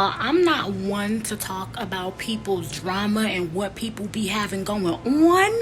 I'm not one to talk about people's drama and what people be having going on,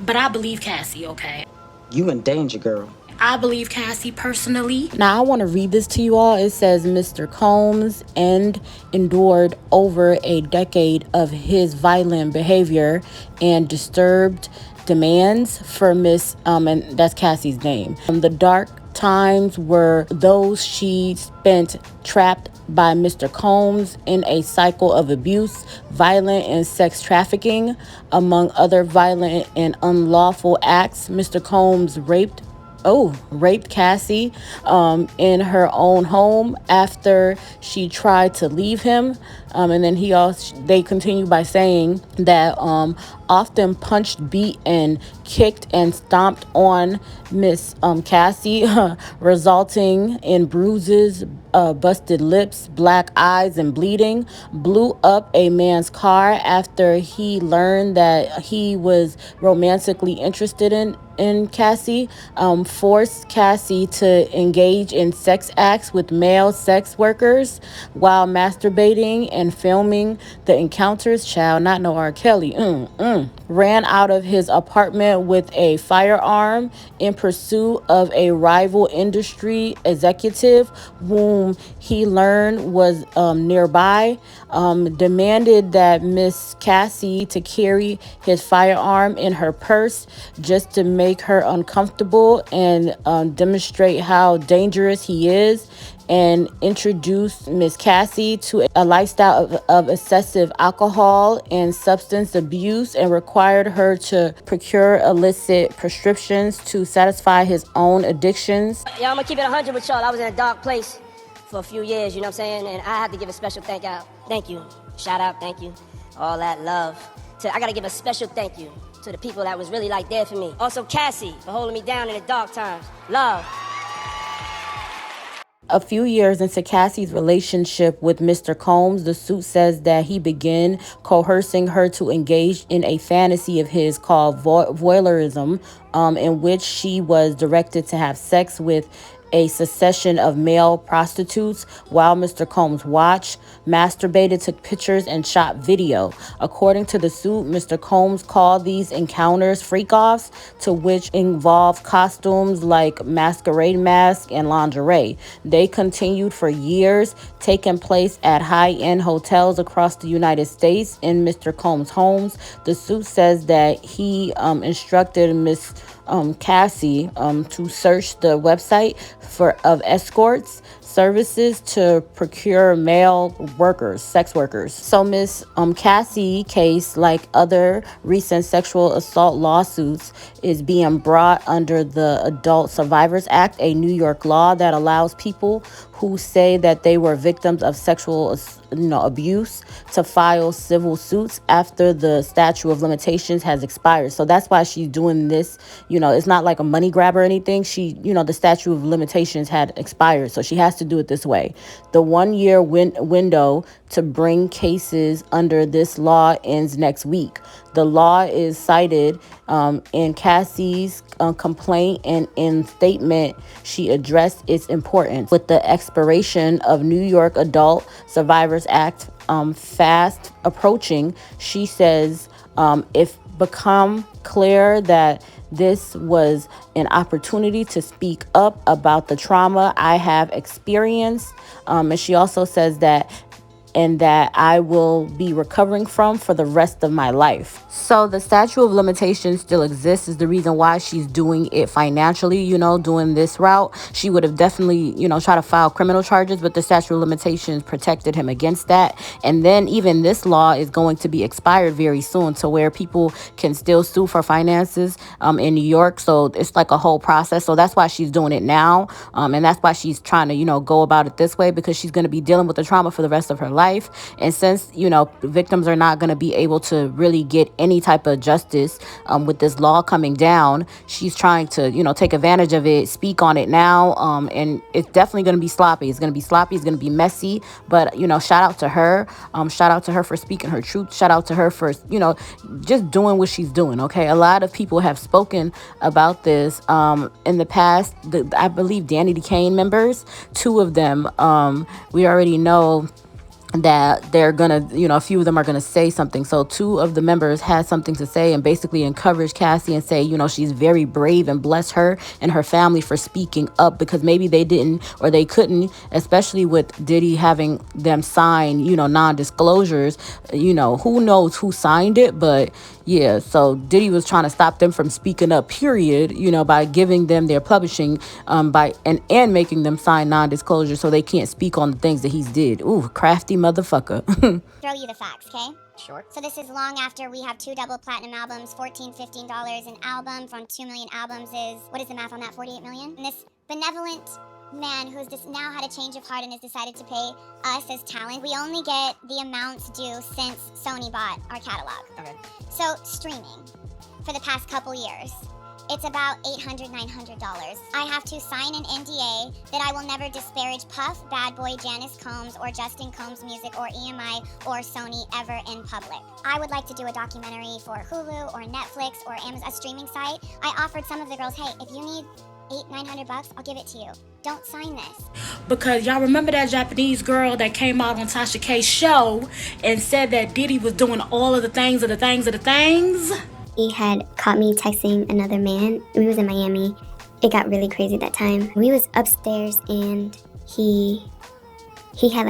but I believe Cassie, okay? You in danger, girl. I believe Cassie personally. Now, I want to read this to you all. It says Mr. Combs and endured over a decade of his violent behavior and disturbed demands for and that's Cassie's name. The dark times were those she spent trapped by Mr. Combs in a cycle of abuse, violent and sex trafficking, among other violent and unlawful acts. Mr. Combs raped Cassie in her own home after she tried to leave him. And then they continue by saying that often punched, beat, and kicked and stomped on Miss Cassie, resulting in bruises, busted lips, black eyes, and bleeding. Blew up a man's car after he learned that he was romantically interested in Cassie, forced Cassie to engage in sex acts with male sex workers while masturbating and filming the encounters. Child, not no R. Kelly. Ran out of his apartment with a firearm in pursuit of a rival industry executive whom he learned was nearby. Demanded that Miss Cassie to carry his firearm in her purse just to make her uncomfortable and demonstrate how dangerous he is, and introduced Miss Cassie to a lifestyle of excessive alcohol and substance abuse, and required her to procure illicit prescriptions to satisfy his own addictions. Yeah, I'm gonna keep it 100 with y'all. I was in a dark place for a few years, you know what I'm saying? And I have to give a special thank you, shout out, thank you, all that love. I gotta give a special thank you to the people that was really like there for me. Also Cassie for holding me down in the dark times. Love. A few years into Cassie's relationship with Mr. Combs, the suit says that he began coercing her to engage in a fantasy of his called voyeurism, in which she was directed to have sex with a succession of male prostitutes while Mr. Combs watched, masturbated, took pictures, and shot video. According to the suit, Mr. Combs called these encounters freak-offs, to which involved costumes like masquerade mask and lingerie. They continued for years, taking place at high-end hotels across the United States in Mr. Combs' homes. The suit says that he instructed Miss Cassie to search the website of escorts services to procure male workers, sex workers. So Miss Cassie case, like other recent sexual assault lawsuits, is being brought under the Adult Survivors Act, a New York law that allows people who say that they were victims of sexual abuse to file civil suits after the statute of limitations has expired. So that's why she's doing this. It's not like a money grab or anything. The statute of limitations had expired, so she has to do it this way. The 1 year window to bring cases under this law ends next week. The law is cited in Cassie's complaint, and in statement she addressed its importance. With the expiration of New York Adult Survivors Act fast approaching, she says, if become clear that this was an opportunity to speak up about the trauma I have experienced. And she also says that I will be recovering from for the rest of my life. So the statute of limitations still exists, is the reason why she's doing it financially, doing this route. She would have definitely, tried to file criminal charges, but the statute of limitations protected him against that. And then even this law is going to be expired very soon, to where people can still sue for finances in New York. So it's like a whole process. So that's why she's doing it now. And that's why she's trying to, go about it this way, because she's going to be dealing with the trauma for the rest of her life. And since, victims are not going to be able to really get any type of justice with this law coming down, she's trying to, take advantage of it, speak on it now. And it's definitely going to be sloppy. It's going to be sloppy. It's going to be messy. But, shout out to her. Shout out to her for speaking her truth. Shout out to her for, just doing what she's doing. Okay. A lot of people have spoken about this in the past. I believe Danny DeCane members, two of them, we already know that they're gonna, a few of them are gonna say something. So two of the members had something to say and basically encourage Cassie and say, she's very brave, and bless her and her family for speaking up, because maybe they didn't or they couldn't, especially with Diddy having them sign, non-disclosures. Who knows who signed it, but yeah, so Diddy was trying to stop them from speaking up, period, by giving them their publishing, by and making them sign non-disclosure so they can't speak on the things that he's did. Ooh, crafty motherfucker. Throw you the facts, okay? Sure. So this is long after we have 2 double platinum albums, $15 an album from 2 million albums is, what is the math on that, 48 million? And this benevolent man who's just now had a change of heart and has decided to pay us as talent, we only get the amounts due since Sony bought our catalog. Okay. So streaming for the past couple years, it's about $800, $900. I have to sign an NDA that I will never disparage Puff, Bad Boy, Janice Combs, or Justin Combs Music, or EMI, or Sony ever in public. I would like to do a documentary for Hulu, or Netflix, or Amazon, a streaming site. I offered some of the girls, hey, if you need $800-900, I'll give it to you. Don't sign this. Because y'all remember that Japanese girl that came out on Tasha K's show and said that Diddy was doing all of the things of the things of the things? He had caught me texting another man. We was in Miami. It got really crazy that time. We was upstairs and he had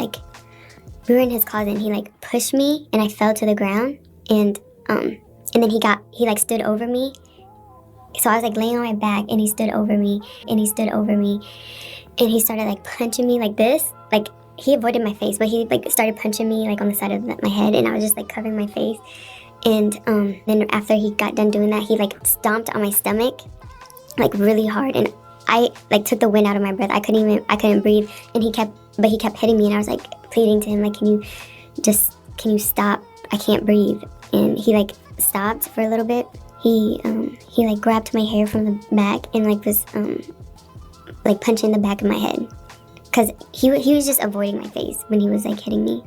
we were in his closet and he pushed me and I fell to the ground and then he stood over me. So I was laying on my back and he stood over me and he started punching me like this. He avoided my face, but he started punching me on the side of my head, and I was just covering my face. And then after he got done doing that, he stomped on my stomach really hard, and I took the wind out of my breath. I couldn't breathe, and he kept hitting me, and I was pleading to him can you stop? I can't breathe. And he stopped for a little bit. He grabbed my hair from the back and was punching the back of my head, because he was just avoiding my face when he was hitting me.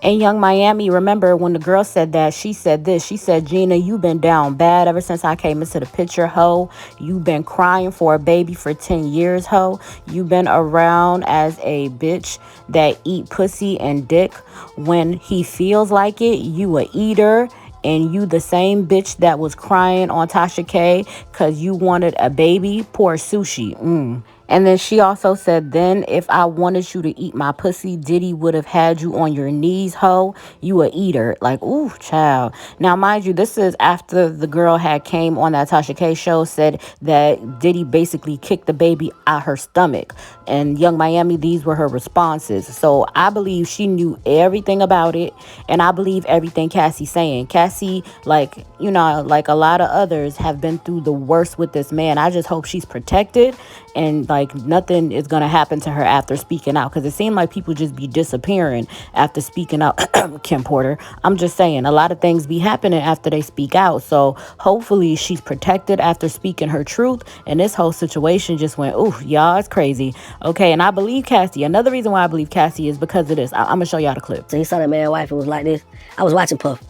And Young Miami, remember when the girl said that, she said this. She said, Gina, you been down bad ever since I came into the picture, ho. You been crying for a baby for 10 years, ho. You been around as a bitch that eat pussy and dick when he feels like it. You a eater. And you the same bitch that was crying on Tasha K because you wanted a baby. Poor sushi. And then she also said, then if I wanted you to eat my pussy, Diddy would have had you on your knees, ho. You a eater. Ooh, child. Now, mind you, this is after the girl had came on that Tasha K show, said that Diddy basically kicked the baby out her stomach. And Young Miami, these were her responses. So I believe she knew everything about it. And I believe everything Cassie's saying. Cassie, like a lot of others, have been through the worst with this man. I just hope she's protected and nothing is gonna happen to her after speaking out, because it seemed like people just be disappearing after speaking out. Kim Porter, I'm just saying, a lot of things be happening after they speak out. So hopefully she's protected after speaking her truth, and this whole situation just went, ooh, y'all, it's crazy. Okay, and I believe Cassie. Another reason why I believe Cassie is because of this. I'm gonna show y'all the clip. So he saw that man wife, it was like this. I was watching Puff.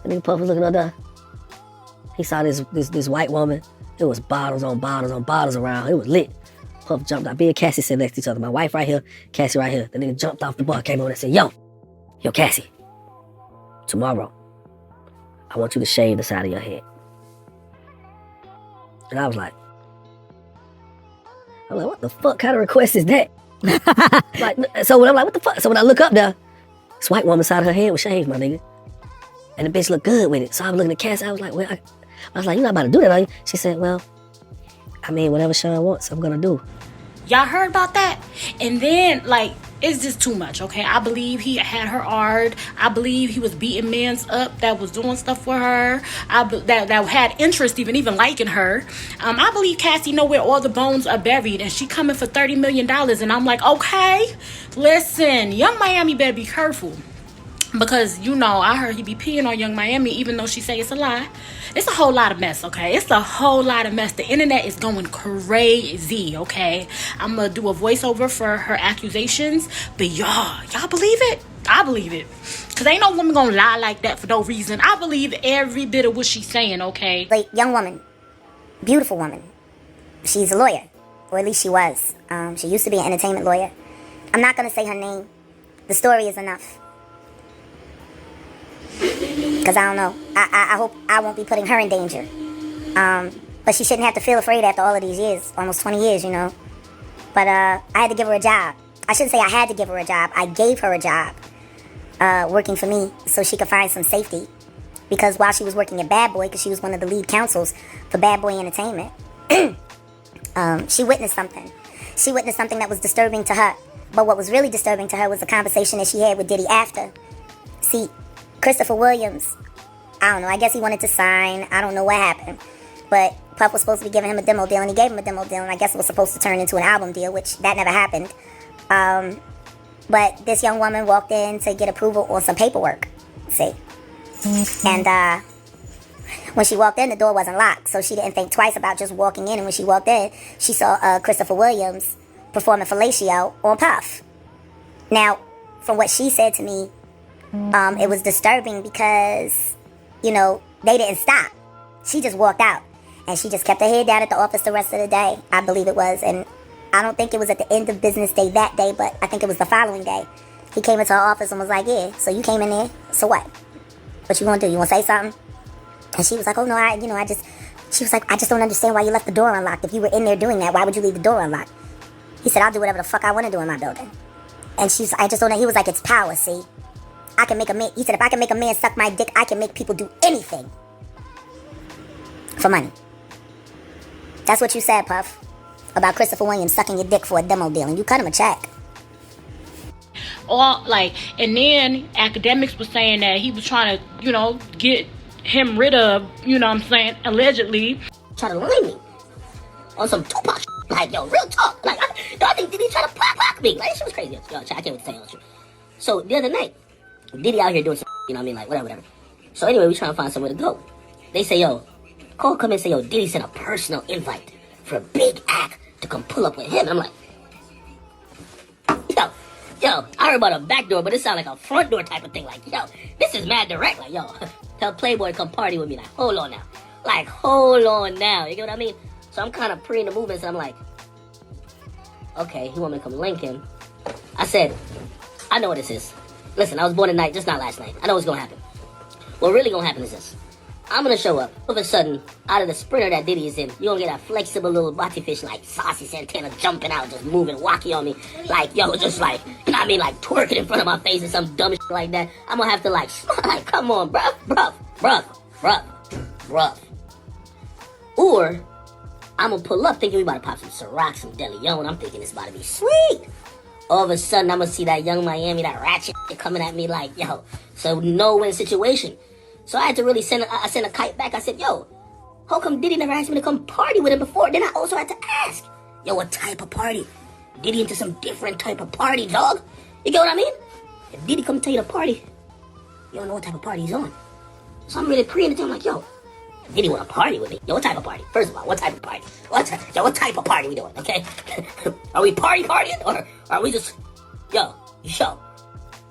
The nigga Puff was looking up there. He saw this white woman. It was bottles on bottles on bottles around. It was lit. Puff jumped out. Me and Cassie sat next to each other. My wife right here, Cassie right here. The nigga jumped off the bar, came over and said, yo, Cassie, tomorrow, I want you to shave the side of your head. And I was like, what the fuck kind of request is that? So when I'm like, what the fuck? So when I look up there, this white woman's side of her head was shaved, my nigga. And the bitch looked good with it. So I'm looking at Cassie, I was like, well, you're not about to do that, are you? She said, well, whatever Sean wants, I'm gonna do. Y'all heard about that? And then, it's just too much, okay? I believe he had her art. I believe he was beating mans up that was doing stuff for her. That had interest even liking her. I believe Cassie know where all the bones are buried, and she coming for $30 million. And I'm like, okay, listen, Young Miami better be careful. Because, I heard he be peeing on Young Miami, even though she say it's a lie. It's a whole lot of mess, okay? It's a whole lot of mess. The internet is going crazy, okay? I'm going to do a voiceover for her accusations. But y'all believe it? I believe it. Because ain't no woman going to lie like that for no reason. I believe every bit of what she's saying, okay? Young woman, beautiful woman. She's a lawyer, or at least she was. She used to be an entertainment lawyer. I'm not going to say her name. The story is enough. Because I don't know. I hope I won't be putting her in danger. But she shouldn't have to feel afraid after all of these years, almost 20 years, you know. But I had to give her a job. I shouldn't say I had to give her a job. I gave her a job working for me so she could find some safety. Because while she was working at Bad Boy, because she was one of the lead counsels for Bad Boy Entertainment, she witnessed something. She witnessed something that was disturbing to her. But what was really disturbing to her was the conversation that she had with Diddy after. See, Christopher Williams, I don't know, I guess he wanted to sign. I don't know what happened. But Puff was supposed to be giving him a demo deal, and he gave him a demo deal, and I guess it was supposed to turn into an album deal, which that never happened. But this young woman walked in to get approval on some paperwork, see. And when she walked in, the door wasn't locked, so she didn't think twice about just walking in. And when she walked in, she saw Christopher Williams performing fellatio on Puff. Now, from what she said to me, it was disturbing because, you know, they didn't stop. She just walked out, and she just kept her head down at the office the rest of the day, I believe it was. And I don't think it was at the end of business day that day, but I think it was the following day. He came into her office and was like, yeah, so you came in there, so what? What you gonna do? You gonna say something? And she was like, oh no, she was like, I just don't understand why you left the door unlocked. If you were in there doing that, why would you leave the door unlocked? He said, I'll do whatever the fuck I want to do in my building. And I just don't know. He was like, it's power, see? I can make a man, he said, if I can make a man suck my dick, I can make people do anything for money. That's what you said, Puff, about Christopher Williams sucking your dick for a demo deal, and you cut him a check. And then academics was saying that he was trying to, you know, get him rid of, you know what I'm saying, allegedly. Try to line me on some Tupac shit. Like, yo, real talk. Like, I think Diddy tried to block me. Like, this shit was crazy. Yo, I can't wait to tell you all. So, the other night, Diddy out here doing some you know what I mean? Like, whatever. So, anyway, we trying to find somewhere to go. They say, yo, Cole come in and say, yo, Diddy sent a personal invite for a big act to come pull up with him. I'm like, yo, I heard about a back door, but it sounded like a front door type of thing. Like, yo, this is mad direct. Like, yo, tell Playboy to come party with me. Like, hold on now. You get what I mean? So I'm kind of pre in the movements, and I'm like, okay, he want me to come link him. I said, I know what this is. Listen, I was born tonight, just not last night. I know what's going to happen. What really going to happen is this. I'm going to show up. All of a sudden, out of the sprinter that Diddy is in, you're going to get a flexible little body fish like Saucy Santana jumping out, just moving wacky on me. Like, yo, just like, you know what I mean? Like twerking in front of my face or some dumb shit like that. I'm going to have to like, come on, bruh. Or, I'm going to pull up thinking we about to pop some Ciroc, some DeLeon. I'm thinking it's about to be sweet. All of a sudden, I'm going to see that Young Miami, that ratchet coming at me like, yo, so no-win situation. So I had to really send a kite back. I said, yo, how come Diddy never asked me to come party with him before? Then I also had to ask, yo, what type of party? Diddy into some different type of party, dog. You get what I mean? If Diddy come tell you the party, you don't know what type of party he's on. So I'm really preying to him like, yo, Diddy want to party with me. Yo, what type of party? First of all, what type of party? What type of party we doing, okay? Are we partying? Or are we just, yo,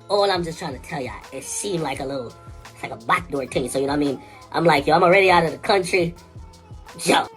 all I'm just trying to tell y'all, it seemed like it's like a backdoor thing, so you know what I mean? I'm like, yo, I'm already out of the country. Yo.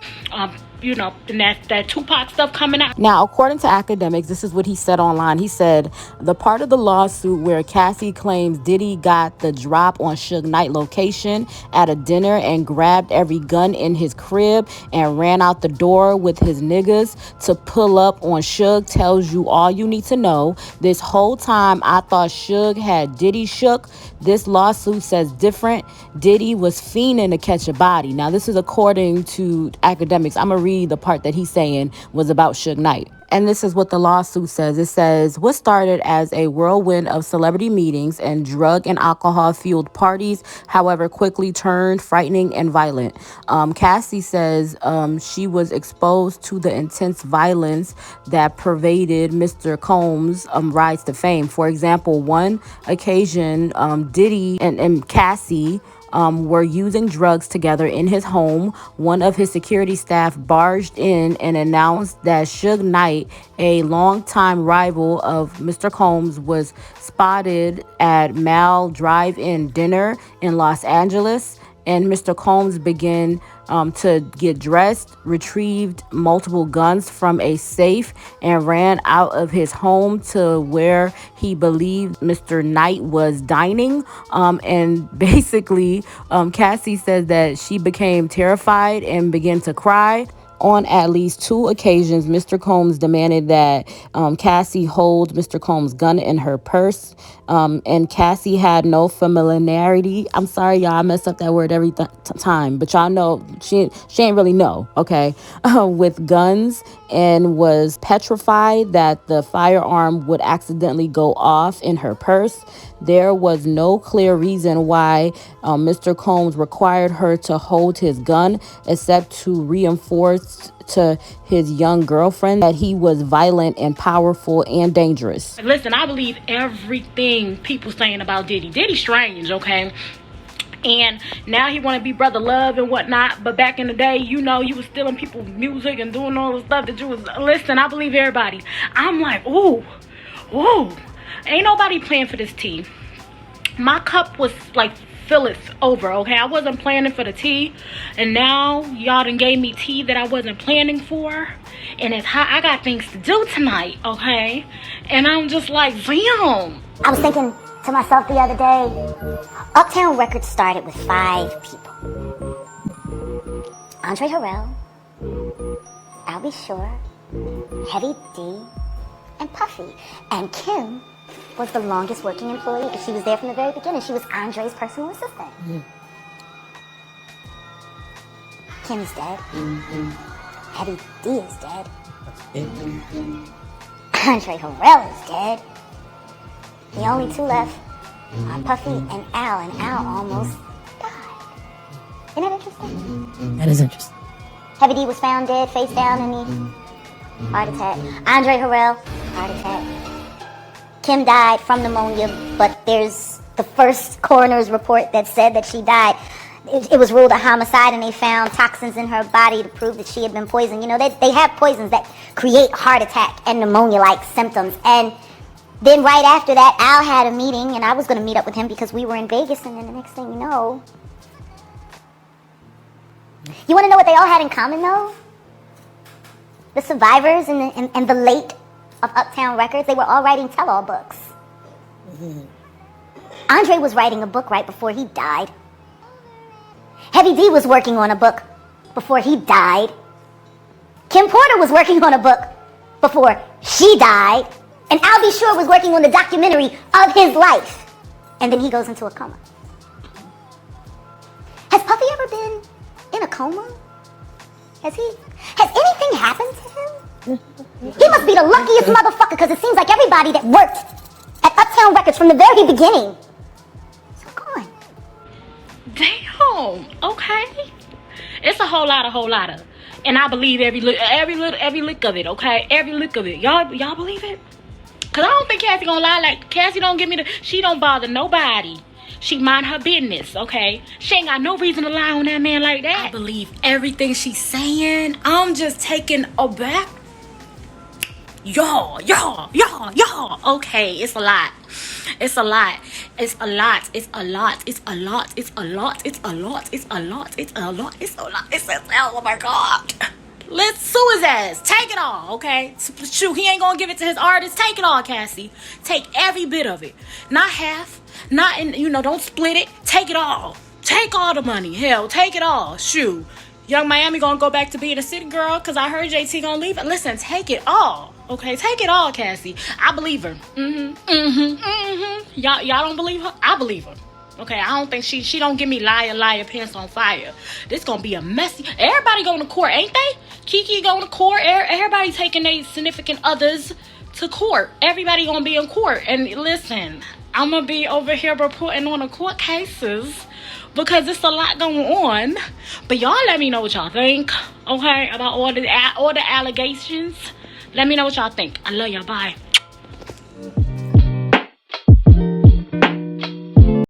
You know, and that Tupac stuff coming out. Now, according to academics, this is what he said online. He said, the part of the lawsuit where Cassie claims Diddy got the drop on Suge Knight location at a dinner and grabbed every gun in his crib and ran out the door with his niggas to pull up on Suge tells you all you need to know. This whole time, I thought Suge had Diddy shook. This lawsuit says different. Diddy was fiending to catch a body. Now, this is according to academics. I'm going to read the part that he's saying was about Suge Knight. And this is what the lawsuit says. It says, what started as a whirlwind of celebrity meetings and drug and alcohol-fueled parties, however, quickly turned frightening and violent. Cassie says she was exposed to the intense violence that pervaded Mr. Combs' rise to fame. For example, one occasion, Diddy and Cassie were using drugs together in his home. One of his security staff barged in and announced that Suge Knight, a longtime rival of Mr. Combs, was spotted at Mal Drive-In dinner in Los Angeles. and Mr. Combs began to get dressed, retrieved multiple guns from a safe, and ran out of his home to where he believed Mr. Knight was dining. And basically, Cassie says that she became terrified and began to cry. On at least 2 occasions, Mr. Combs demanded that Cassie hold Mr. Combs' gun in her purse. And Cassie had no familiarity. I'm sorry, y'all, I mess up that word every time. But y'all know, she ain't really know, okay, with guns, and was petrified that the firearm would accidentally go off in her purse. There was no clear reason why Mr. Combs required her to hold his gun, except to reinforce to his young girlfriend that he was violent and powerful and dangerous. Listen, I believe everything people saying about Diddy. Diddy's strange, okay? And now he want to be brother love and whatnot. But back in the day, you know, you was stealing people's music and doing all the stuff that you was. Listen, I believe everybody. I'm like, ooh. Ain't nobody playing for this tea. My cup was like filleth over, okay? I wasn't planning for the tea. And now y'all done gave me tea that I wasn't planning for. And it's hot. I got things to do tonight, okay? And I'm just like, damn. I was thinking to myself the other day, Uptown Records started with 5 people. Andre Harrell, I'll Be Sure, Heavy D, and Puffy. And Kim was the longest working employee because she was there from the very beginning. She was Andre's personal assistant. Kim's dead. Heavy D is dead. Andre Harrell is dead. The only 2 left are Puffy and Al almost died. Isn't that interesting? That is interesting. Heavy D was found dead, face down in the heart attack. Andre Harrell, heart attack. Kim died from pneumonia, but there's the first coroner's report that said that she died. It was ruled a homicide, and they found toxins in her body to prove that she had been poisoned. You know, they have poisons that create heart attack and pneumonia-like symptoms. And then right after that, Al had a meeting, and I was going to meet up with him because we were in Vegas, and then the next thing you know... You want to know what they all had in common, though? The survivors and the late of Uptown Records, they were all writing tell-all books. Andre was writing a book right before he died. Heavy D was working on a book before he died. Kim Porter was working on a book before she died. And Al B. Sure was working on the documentary of his life. And then he goes into a coma. Has Puffy ever been in a coma? Has anything happened to him? He must be the luckiest motherfucker, because it seems like everybody that worked at Uptown Records from the very beginning is gone. Damn. Okay. It's a whole lot of. And I believe every lick of it, okay? Every lick of it. Y'all believe it? Cause I don't think Cassie gonna lie. Like, Cassie don't give me she don't bother nobody. She mind her business, okay? She ain't got no reason to lie on that man like that. I believe everything she's saying. I'm just taken aback. Y'all. Okay, it's a lot. Oh my God. Let's sue his ass. Take it all, okay? Shoot, he ain't gonna give it to his artist. Take it all, Cassie. Take every bit of it. Not half. Not in, don't split it. Take it all. Take all the money. Hell, take it all. Shoot. Young Miami gonna go back to being a city girl because I heard JT gonna leave. Listen, take it all. Okay, take it all, Cassie. I believe her. Y'all don't believe her? I believe her. Okay, I don't think she don't give me liar, pants on fire. This gonna be a messy. Everybody going to court, ain't they? Kiki going to court. Everybody taking their significant others to court. Everybody gonna be in court. And listen, I'm gonna be over here reporting on the court cases because it's a lot going on. But y'all let me know what y'all think, okay, about all the allegations. Let me know what y'all think. I love y'all. Bye.